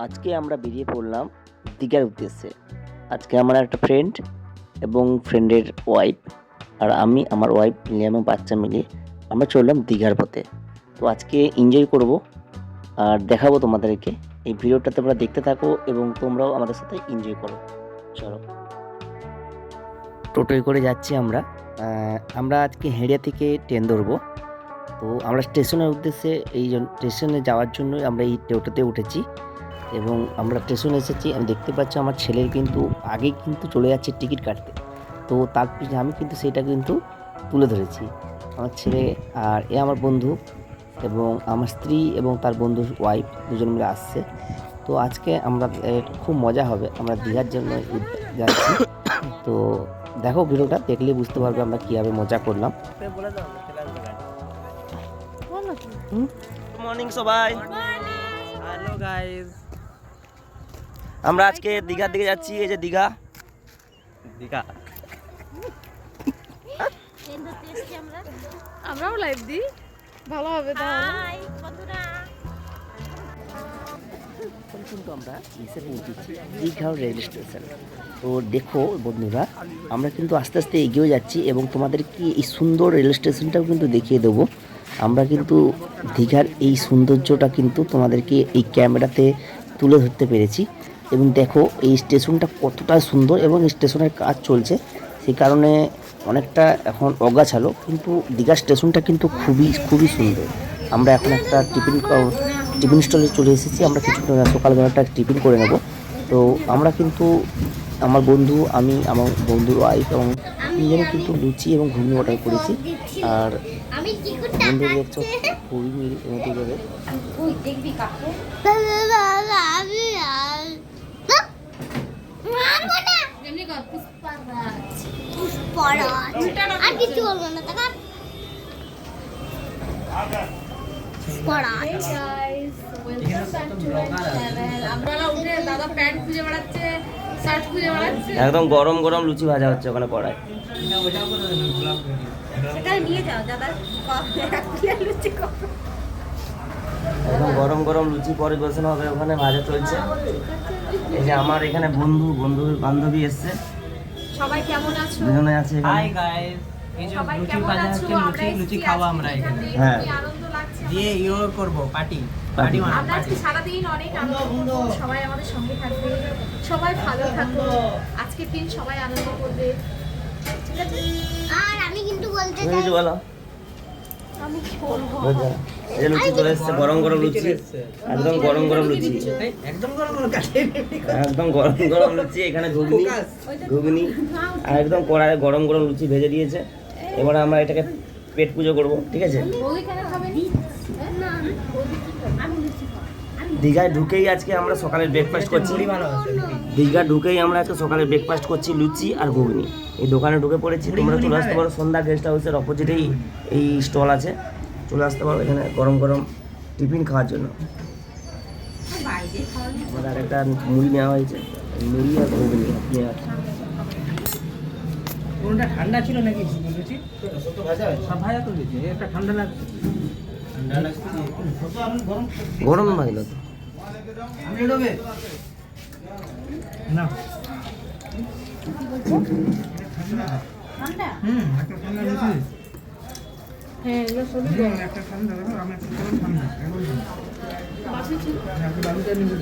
আজকে আমরা বেরিয়ে পড়লাম দীঘার উদ্দেশ্যে। আজকে আমার একটা ফ্রেন্ড এবং ফ্রেন্ডের ওয়াইফ আর আমি, আমার ওয়াইফ মিলে এবং বাচ্চা মিলিয়ে আমরা চললাম দীঘার পথে। তো আজকে এনজয় করব আর দেখাবো তোমাদেরকে। এই ভিডিওটা তোমরা দেখতে থাকো এবং তোমরাও আমাদের সাথে এনজয় করো। চলো, টোটোয় করে যাচ্ছি আমরা। আমরা আজকে হেঁড়িয়া থেকে ট্রেন ধরবো। তো আমরা স্টেশনের উদ্দেশ্যে স্টেশনে যাওয়ার জন্য আমরা এই টোটোতে উঠেছি এবং আমরা স্টেশনে এসেছি। আমি দেখতে পাচ্ছি আমার ছেলের কিন্তু আগেই কিন্তু চলে যাচ্ছে টিকিট কাটতে। তো তার পিছনে আমি কিন্তু সেটা কিন্তু তুলে ধরেছি। আমার ছেলে আর আমার বন্ধু এবং আমার স্ত্রী এবং তার বন্ধুর ওয়াইফ দুজন মিলে আসছে। তো আজকে আমরা খুব মজা হবে, আমরা দীঘার জন্য যাচ্ছি। তো দেখো, ভিডিওটা দেখলে বুঝতে পারবে আমরা কীভাবে মজা করলাম। গুড মর্নিং সবাই। হ্যালো গাইস, আমরা আজকে দীঘার দিকে যাচ্ছি। এই যে দীঘা, দীঘা আমরাও লাইভ দিই, ভালো হবে তাহলে। এখন কিন্তু আমরা এসে পৌঁছেছি দীঘা রেল স্টেশন। তো দেখো বন্ধুরা, আমরা কিন্তু আস্তে আস্তে এগিয়ে যাচ্ছি এবং তোমাদেরকে এই সুন্দর রেল স্টেশনটাও কিন্তু দেখিয়ে দেবো। আমরা কিন্তু দীঘার এই সৌন্দর্যটা কিন্তু তোমাদেরকে এই ক্যামেরাতে তুলে ধরতে পেরেছি। এবং দেখো এই স্টেশনটা কতটা সুন্দর এবং স্টেশনের কাজ চলছে, সেই কারণে অনেকটা এখন অগাছালো, কিন্তু দীঘা স্টেশনটা কিন্তু খুবই খুবই সুন্দর। আমরা এখন একটা টিফিন স্টলে চলে এসেছি। আমরা কিছুক্ষণ সকালবেলাটা টিফিন করে নেব। তো আমরা কিন্তু আমার বন্ধু, আমি, আমার বন্ধুর ওয়াইফ এবং তিনজনে কিন্তু লুচি এবং ঘুগনি অর্ডার করেছি। আর বন্ধু দেখছো খুবই মিল এমনি যাবে। আর কিছু বলবো না, একদম গরম গরম লুচি ভাজা হচ্ছে ওখানে পড়ায়। একদম গরম গরম লুচি পরিবেশন হবে, ওখানে ভাজা চলছে। এই যে আমার এখানে বন্ধুর বান্ধবী এসছে, সবাই কেমন আছো? দুজনে আছে হাই এখানে। গাইস, এই যে সবাই লুচি কেমন ভাজা আছো? হচ্ছে, লুচি খাবো আমরা এখানে। হ্যাঁ। খুবই আনন্দ লাগছে। দিয়ে করব পার্টি আমরা আজকে সারাদিন অনেক আনন্দ করবো, সবাই আমাদের সঙ্গে থাকবে, সবাই ভালো থাকবো, আজকের দিন সবাই আনন্দ করবে, ঠিক আছে? আর আমি কিন্তু বলতে তুমি চাই, কিছু বলো। আমি কি বলবো? এই যে লুচি চলে এসছে, গরম গরম লুচি, একদম গরম গরম লুচি, একদম গরম গরম কাটে। একদম গরম গরম লুচি। এখানে ঘুগনি আর একদম কড়াইয়ে গরম গরম লুচি ভেজে দিয়েছে। এবারে আমরা এটাকে পেট পুজো করব, ঠিক আছে? বৌদি কেন খাবে? দীঘায় ঢুকেই আজকে আমরা সকালে ব্রেকফাস্ট করছি। দীঘা ঢুকেই আমরা আজকে সকালে ব্রেকফাস্ট করছি লুচি আর ঘুগনি। এই দোকানে ঢুকে পড়েছি। তোমরা চলে আসতে পারো, সন্ধ্যা গেস্ট হাউসের অপোজিটেই এই স্টল আছে, চলে আসতে পারো এখানে গরম গরম টিফিন খাওয়ার জন্য। আমাদের একটা মুড়ি নেওয়া হয়েছে, মুড়ি আর ঘুগনি নেওয়া আছে। কোনটা ঠান্ডা ছিল নাকি লুচি? সব ভাজা তো লুচি, একটা ঠান্ডা লাগছে। গরম ভাগল তো আমি দেবে না। ঠান্ডা? একটা ঠান্ডা লুচি। হ্যাঁ, এগুলো সবই একটা ঠান্ডা দেখো, আমি একটা ঠান্ডা একদম বাসি ছিল। একটা বালুটা নিয়ে